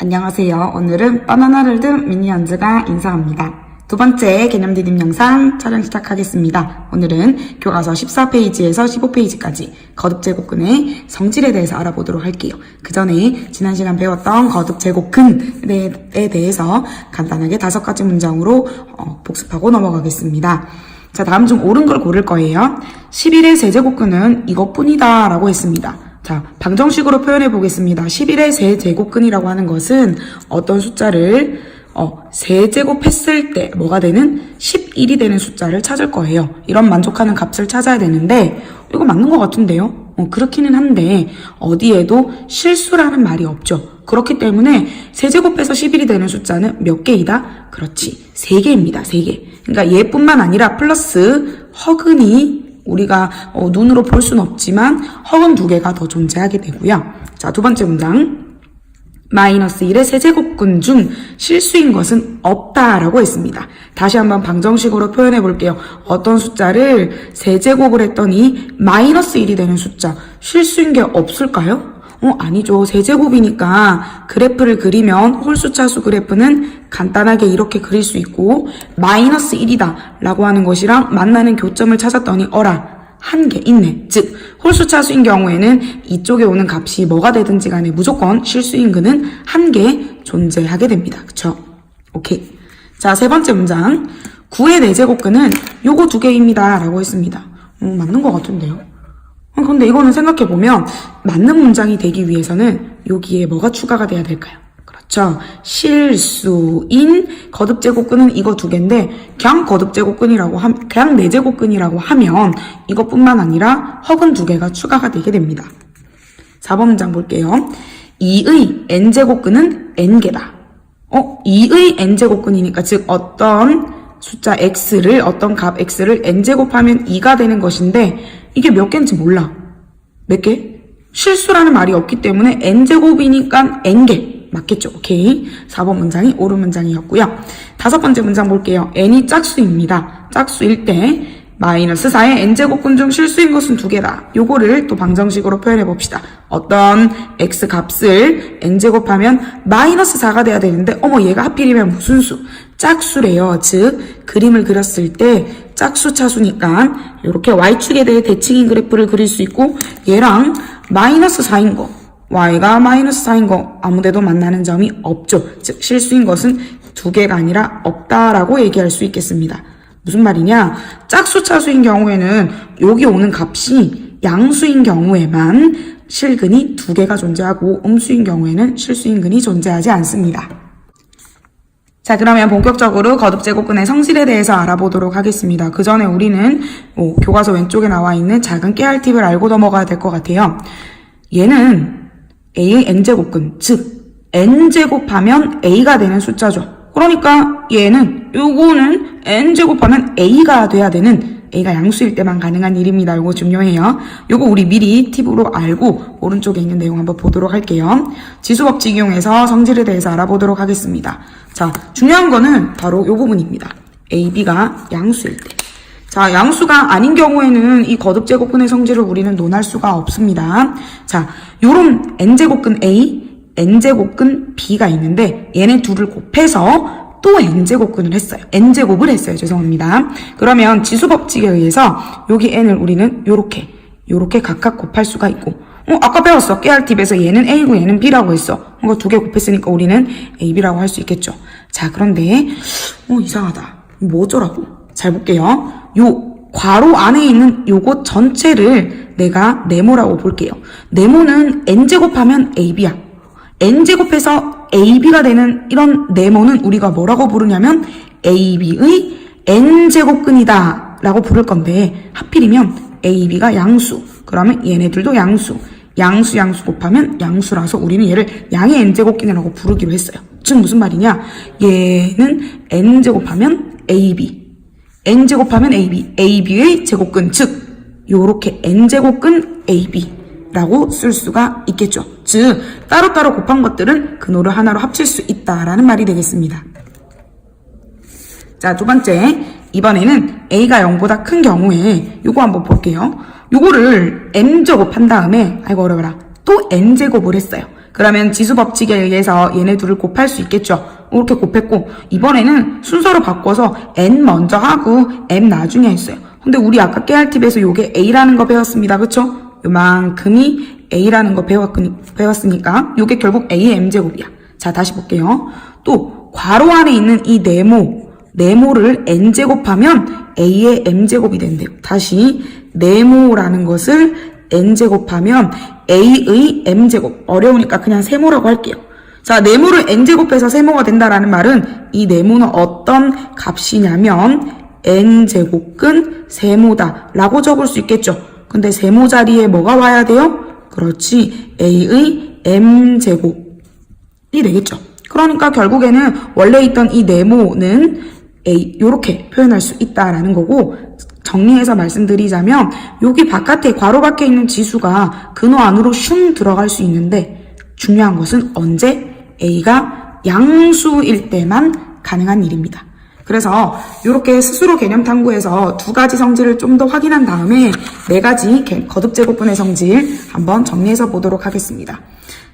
안녕하세요. 오늘은 바나나를 든 미니언즈가 인사합니다. 두 번째 개념 디딤 영상 촬영 시작하겠습니다. 오늘은 교과서 14페이지에서 15페이지까지 거듭 제곱근의 성질에 대해서 알아보도록 할게요. 그 전에 지난 시간 배웠던 거듭 제곱근에 대해서 간단하게 5가지 문장으로 복습하고 넘어가겠습니다. 자, 다음 중 옳은 걸 고를 거예요. 11의 세제곱근은 이것뿐이다 라고 했습니다. 자, 방정식으로 표현해 보겠습니다. 11의 세제곱근이라고 하는 것은 어떤 숫자를 세제곱했을 때 뭐가 되는 11이 되는 숫자를 찾을 거예요. 이런 만족하는 값을 찾아야 되는데 이거 맞는 것 같은데요. 그렇기는 한데 어디에도 실수라는 말이 없죠. 그렇기 때문에 세제곱해서 11이 되는 숫자는 몇 개이다? 그렇지, 3개입니다. 3개. 그러니까 얘뿐만 아니라 플러스 허근이 우리가 눈으로 볼 수는 없지만 허근 2개가 더 존재하게 되고요. 자, 두 번째 문장. 마이너스 1의 세제곱근 중 실수인 것은 없다라고 했습니다. 다시 한번 방정식으로 표현해 볼게요. 어떤 숫자를 세제곱을 했더니 마이너스 1이 되는 숫자, 실수인 게 없을까요? 아니죠. 세제곱이니까 그래프를 그리면 홀수차수 그래프는 간단하게 이렇게 그릴 수 있고 마이너스 1이다 라고 하는 것이랑 만나는 교점을 찾았더니 어라, 1개 있네. 즉 홀수차수인 경우에는 이쪽에 오는 값이 뭐가 되든지 간에 무조건 실수인근은 1개 존재하게 됩니다. 그쵸? 오케이. 자, 세 번째 문장. 9의 4제곱근은 요거 2개입니다 라고 했습니다. 맞는 것 같은데요. 근데 이거는 생각해보면 맞는 문장이 되기 위해서는 여기에 뭐가 추가가 돼야 될까요? 그렇죠. 실수인 거듭제곱근은 이거 2개인데 그냥 거듭제곱근이라고 그냥 4제곱근이라고 하면 이것뿐만 아니라 허근 2개가 추가가 되게 됩니다. 4번 문장 볼게요. 2의 n제곱근은 n개다. 2의 n제곱근이니까 즉 어떤 숫자 x를 어떤 값 x를 n제곱하면 2가 되는 것인데 이게 몇 개인지 몰라. 몇 개? 실수라는 말이 없기 때문에 n제곱이니까 n개. 맞겠죠? 오케이. 4번 문장이 옳은 문장이었고요. 5번째 문장 볼게요. n이 짝수입니다. 짝수일 때 마이너스 4의 n제곱근 중 실수인 것은 2개다. 요거를 또 방정식으로 표현해 봅시다. 어떤 x 값을 n제곱하면 마이너스 4가 돼야 되는데 얘가 하필이면 무슨 수? 짝수래요. 즉 그림을 그렸을 때 짝수 차수니까 이렇게 y축에 대해 대칭인 그래프를 그릴 수 있고 얘랑 마이너스 4인 거, y가 마이너스 4인 거 아무데도 만나는 점이 없죠. 즉 실수인 것은 2개가 아니라 없다라고 얘기할 수 있겠습니다. 무슨 말이냐? 짝수 차수인 경우에는 여기 오는 값이 양수인 경우에만 실근이 2개가 존재하고 음수인 경우에는 실수인근이 존재하지 않습니다. 자, 그러면 본격적으로 거듭제곱근의 성질에 대해서 알아보도록 하겠습니다. 그 전에 우리는 교과서 왼쪽에 나와 있는 작은 깨알 팁을 알고 넘어가야 될 것 같아요. 얘는 a의 n제곱근, 즉 n제곱하면 a가 되는 숫자죠. 그러니까 요거는 n제곱하면 a가 돼야 되는, a가 양수일 때만 가능한 일입니다. 이거 중요해요. 요거 우리 미리 팁으로 알고 오른쪽에 있는 내용 한번 보도록 할게요. 지수법칙 이용해서 성질에 대해서 알아보도록 하겠습니다. 자, 중요한 거는 바로 요 부분입니다. a, b가 양수일 때. 자, 양수가 아닌 경우에는 이 거듭제곱근의 성질을 우리는 논할 수가 없습니다. 자, 요런 n제곱근 a, n제곱근 b가 있는데 얘네 둘을 곱해서 또 n제곱근을 했어요. n제곱을 했어요. 죄송합니다. 그러면 지수법칙에 의해서 여기 n을 우리는 요렇게 각각 곱할 수가 있고 아까 배웠어. 깨알팁에서 얘는 a고 얘는 b라고 했어. 이거 2개 곱했으니까 우리는 ab라고 할 수 있겠죠. 자, 그런데 이상하다. 뭐 어쩌라고? 잘 볼게요. 요 괄호 안에 있는 요것 전체를 내가 네모라고 볼게요. 네모는 n제곱하면 ab야. n제곱해서 ab가 되는 이런 네모는 우리가 뭐라고 부르냐면 ab의 n제곱근이다 라고 부를 건데 하필이면 ab가 양수. 그러면 얘네들도 양수. 양수 곱하면 양수라서 우리는 얘를 양의 n제곱근이라고 부르기로 했어요. 즉 무슨 말이냐? 얘는 n제곱하면 ab. n제곱하면 ab. ab의 제곱근, 즉 요렇게 n제곱근 ab라고 쓸 수가 있겠죠. 즉 따로따로 곱한 것들은 근호를 하나로 합칠 수 있다라는 말이 되겠습니다. 자, 두 번째. 이번에는 a가 0보다 큰 경우에 요거 한번 볼게요. 요거를 n제곱한 다음에 아이고 어려워라. 또 n제곱을 했어요. 그러면 지수 법칙에 의해서 얘네 둘을 곱할 수 있겠죠. 이렇게 곱했고 이번에는 순서를 바꿔서 n 먼저 하고 m 나중에 했어요. 근데 우리 아까 깨알팁에서 요게 a라는 거 배웠습니다. 그쵸? 요만큼이 a라는 거 배웠으니까 요게 결국 a의 m제곱이야. 자, 다시 볼게요. 또 괄호 안에 있는 이 네모를 n제곱하면 a의 m제곱이 된대요. 다시 네모라는 것을 n제곱하면 a의 m제곱. 어려우니까 그냥 세모라고 할게요. 자, 네모를 n제곱해서 세모가 된다라는 말은 이 네모는 어떤 값이냐면 n제곱근 세모다 라고 적을 수 있겠죠. 근데 세모 자리에 뭐가 와야 돼요? 그렇지, a의 m제곱이 되겠죠. 그러니까 결국에는 원래 있던 이 네모는 a 요렇게 표현할 수 있다라는 거고, 정리해서 말씀드리자면 여기 바깥에 괄호 밖에 있는 지수가 근호 안으로 슝 들어갈 수 있는데 중요한 것은 언제 a가 양수일 때만 가능한 일입니다. 그래서 이렇게 스스로 개념 탐구해서 두 가지 성질을 좀 더 확인한 다음에 네 가지 거듭제곱분의 성질 한번 정리해서 보도록 하겠습니다.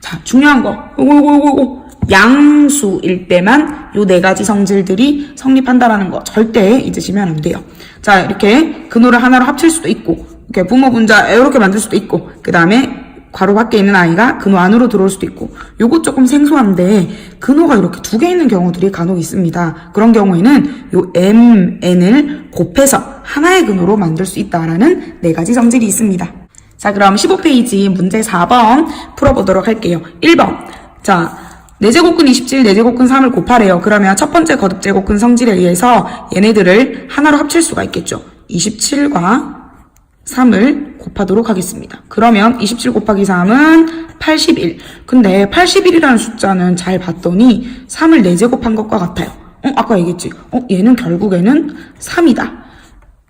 자, 중요한 거 요거 양수일 때만 요 네 가지 성질들이 성립한다라는 거 절대 잊으시면 안 돼요. 자, 이렇게 근호를 하나로 합칠 수도 있고 이렇게 부모 분자 이렇게 만들 수도 있고 그 다음에 괄호 밖에 있는 아이가 근호 안으로 들어올 수도 있고, 요거 조금 생소한데 근호가 이렇게 두 개 있는 경우들이 간혹 있습니다. 그런 경우에는 요 mn을 곱해서 하나의 근호로 만들 수 있다라는 네 가지 성질이 있습니다. 자, 그럼 15페이지 문제 4번 풀어보도록 할게요. 1번. 자, 4제곱근 27, 4제곱근 3을 곱하래요. 그러면 첫 번째 거듭제곱근 성질에 의해서 얘네들을 하나로 합칠 수가 있겠죠. 27과 3을 곱하도록 하겠습니다. 그러면 27 곱하기 3은 81. 근데 81이라는 숫자는 잘 봤더니 3을 4제곱한 것과 같아요. 아까 얘기했지. 얘는 결국에는 3이다.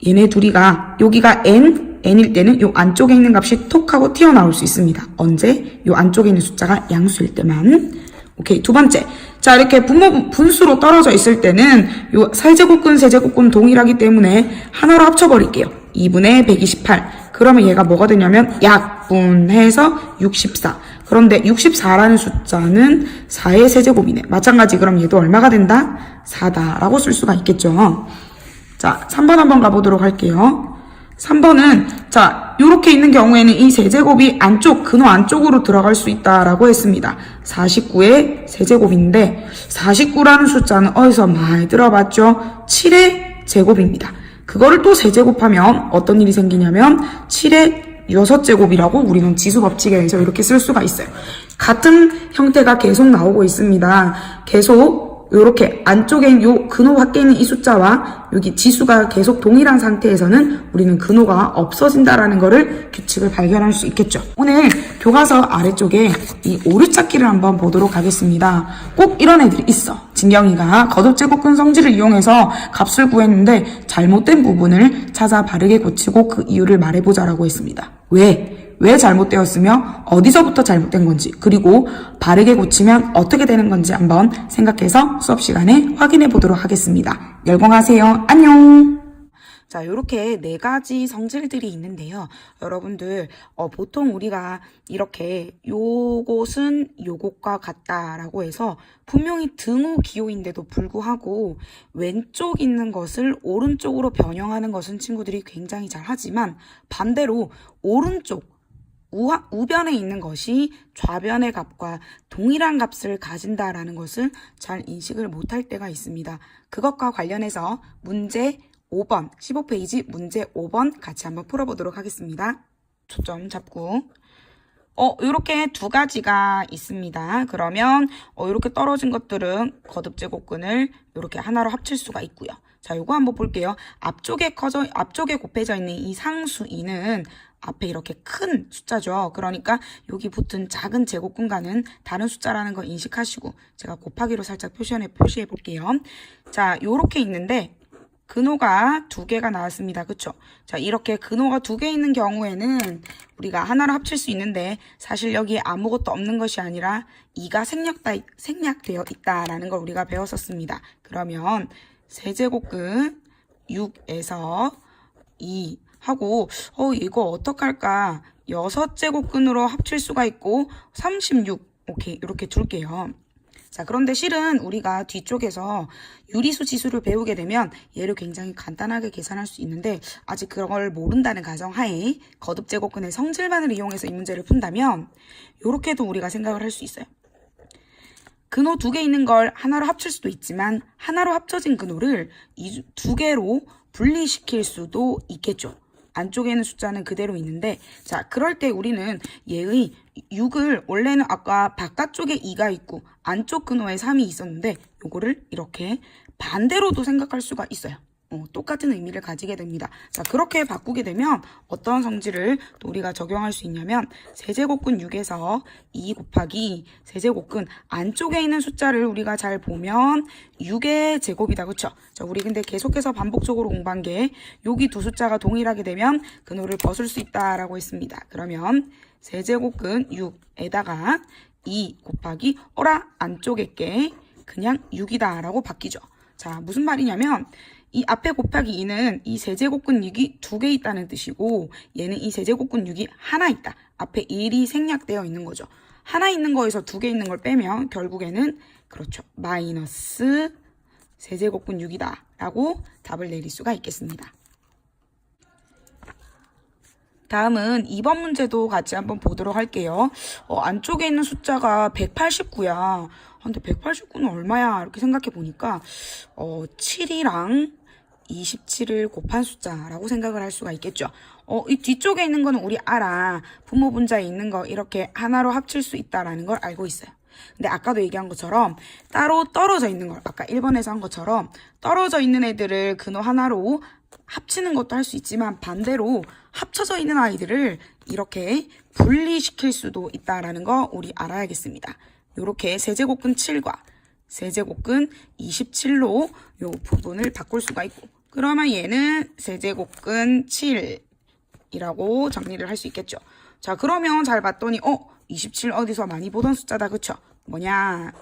얘네 둘이가 여기가 n일 때는 요 안쪽에 있는 값이 톡 하고 튀어나올 수 있습니다. 언제? 요 안쪽에 있는 숫자가 양수일 때만. 오케이. 두 번째. 자, 이렇게 분수로 떨어져 있을 때는 요 세제곱근 동일하기 때문에 하나로 합쳐버릴게요. 2분의 128. 그러면 얘가 뭐가 되냐면 약분해서 64. 그런데 64라는 숫자는 4의 세제곱이네. 마찬가지. 그럼 얘도 얼마가 된다? 4다라고 쓸 수가 있겠죠. 자, 3번 한번 가보도록 할게요. 3번은 자, 요렇게 있는 경우에는 이 세제곱이 근호 안쪽으로 들어갈 수 있다라고 했습니다. 49의 세제곱인데 49라는 숫자는 어디서 많이 들어봤죠? 7의 제곱입니다. 그거를 또 세제곱하면 어떤 일이 생기냐면 7의 6제곱이라고 우리는 지수 법칙에 의해서 이렇게 쓸 수가 있어요. 같은 형태가 계속 나오고 있습니다. 계속 이렇게 안쪽에 요 근호 밖에 있는 이 숫자와 여기 지수가 계속 동일한 상태에서는 우리는 근호가 없어진다라는 거를 규칙을 발견할 수 있겠죠. 오늘 교과서 아래쪽에 이 오류찾기를 한번 보도록 하겠습니다. 꼭 이런 애들이 있어. 진경이가 거듭제곱근 성질을 이용해서 값을 구했는데 잘못된 부분을 찾아 바르게 고치고 그 이유를 말해보자라고 했습니다. 왜 잘못되었으며 어디서부터 잘못된 건지, 그리고 바르게 고치면 어떻게 되는 건지 한번 생각해서 수업 시간에 확인해 보도록 하겠습니다. 열공하세요. 안녕. 자, 이렇게 네 가지 성질들이 있는데요. 여러분들 보통 우리가 이렇게 요것은 요것과 같다라고 해서 분명히 등호 기호인데도 불구하고 왼쪽 있는 것을 오른쪽으로 변형하는 것은 친구들이 굉장히 잘 하지만 반대로 오른쪽 우변에 있는 것이 좌변의 값과 동일한 값을 가진다라는 것을 잘 인식을 못할 때가 있습니다. 그것과 관련해서 문제 5번, 15페이지 문제 5번 같이 한번 풀어보도록 하겠습니다. 초점 잡고. 이렇게 두 가지가 있습니다. 그러면 이렇게 떨어진 것들은 거듭제곱근을 이렇게 하나로 합칠 수가 있고요. 자, 요거 한번 볼게요. 앞쪽에 곱해져 있는 이 상수 2는 앞에 이렇게 큰 숫자죠. 그러니까 여기 붙은 작은 제곱근과는 다른 숫자라는 거 인식하시고 제가 곱하기로 살짝 표시해 볼게요. 자, 요렇게 있는데 근호가 두 개가 나왔습니다. 그쵸? 자, 이렇게 근호가 두 개 있는 경우에는 우리가 하나로 합칠 수 있는데 사실 여기에 아무것도 없는 것이 아니라 2가 생략되어 있다라는 걸 우리가 배웠었습니다. 그러면 세제곱근 6에서 2 하고 이거 어떡할까? 6제곱근으로 합칠 수가 있고 36 오케이, 이렇게 둘게요. 자, 그런데 실은 우리가 뒤쪽에서 유리수 지수를 배우게 되면 얘를 굉장히 간단하게 계산할 수 있는데 아직 그걸 모른다는 가정하에 거듭제곱근의 성질만을 이용해서 이 문제를 푼다면 이렇게도 우리가 생각을 할 수 있어요. 근호 2개 있는 걸 하나로 합칠 수도 있지만 하나로 합쳐진 근호를 이 2개로 분리시킬 수도 있겠죠. 안쪽에 있는 숫자는 그대로 있는데 자, 그럴 때 우리는 얘의 6을 원래는 아까 바깥쪽에 2가 있고 안쪽 근호에 3이 있었는데 요거를 이렇게 반대로도 생각할 수가 있어요. 똑같은 의미를 가지게 됩니다. 자, 그렇게 바꾸게 되면 어떤 성질을 또 우리가 적용할 수 있냐면 세제곱근 6에서 2 곱하기 세제곱근 안쪽에 있는 숫자를 우리가 잘 보면 6의 제곱이다. 그쵸? 자, 우리 근데 계속해서 반복적으로 공부한 게 여기 두 숫자가 동일하게 되면 근호를 벗을 수 있다라고 했습니다. 그러면 세제곱근 6에다가 2 곱하기 안쪽에 게 그냥 6이다 라고 바뀌죠. 자, 무슨 말이냐면 이 앞에 곱하기 2는 이 세제곱근 6이 2개 있다는 뜻이고 얘는 이 세제곱근 6이 하나 있다. 앞에 1이 생략되어 있는 거죠. 하나 있는 거에서 2개 있는 걸 빼면 결국에는 그렇죠. 마이너스 세제곱근 6이다 라고 답을 내릴 수가 있겠습니다. 다음은 2번 문제도 같이 한번 보도록 할게요. 안쪽에 있는 숫자가 189야. 근데 189는 얼마야? 이렇게 생각해 보니까 7이랑 27을 곱한 숫자라고 생각을 할 수가 있겠죠. 이 뒤쪽에 있는 거는 우리 알아. 부모 분자에 있는 거 이렇게 하나로 합칠 수 있다라는 걸 알고 있어요. 근데 아까도 얘기한 것처럼 따로 떨어져 있는 걸 아까 1번에서 한 것처럼 떨어져 있는 애들을 근호 하나로 합치는 것도 할 수 있지만 반대로 합쳐져 있는 아이들을 이렇게 분리시킬 수도 있다라는 거 우리 알아야겠습니다. 이렇게 세제곱근 7과 세제곱근 27로 이 부분을 바꿀 수가 있고 그러면 얘는 세제곱근 7이라고 정리를 할 수 있겠죠. 자, 그러면 잘 봤더니 27 어디서 많이 보던 숫자다. 그쵸? 뭐냐?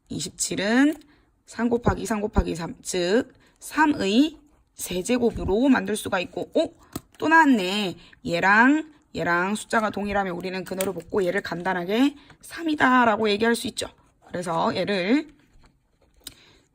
27은 3 곱하기 3 곱하기 3, 즉 3의 세제곱으로 만들 수가 있고 또 나왔네. 얘랑 숫자가 동일하면 우리는 근호를 뽑고 얘를 간단하게 3이다 라고 얘기할 수 있죠. 그래서 얘를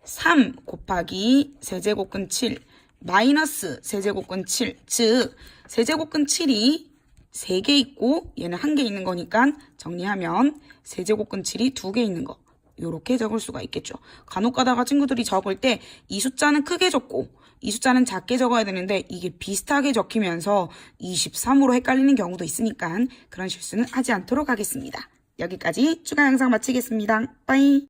3 곱하기 세제곱근 7 마이너스 세제곱근 7 즉 세제곱근 7이 3개 있고 얘는 1개 있는 거니까 정리하면 세제곱근 7이 2개 있는 거 요렇게 적을 수가 있겠죠. 간혹 가다가 친구들이 적을 때 이 숫자는 크게 적고 이 숫자는 작게 적어야 되는데 이게 비슷하게 적히면서 23으로 헷갈리는 경우도 있으니까 그런 실수는 하지 않도록 하겠습니다. 여기까지 추가 영상 마치겠습니다. 빠이.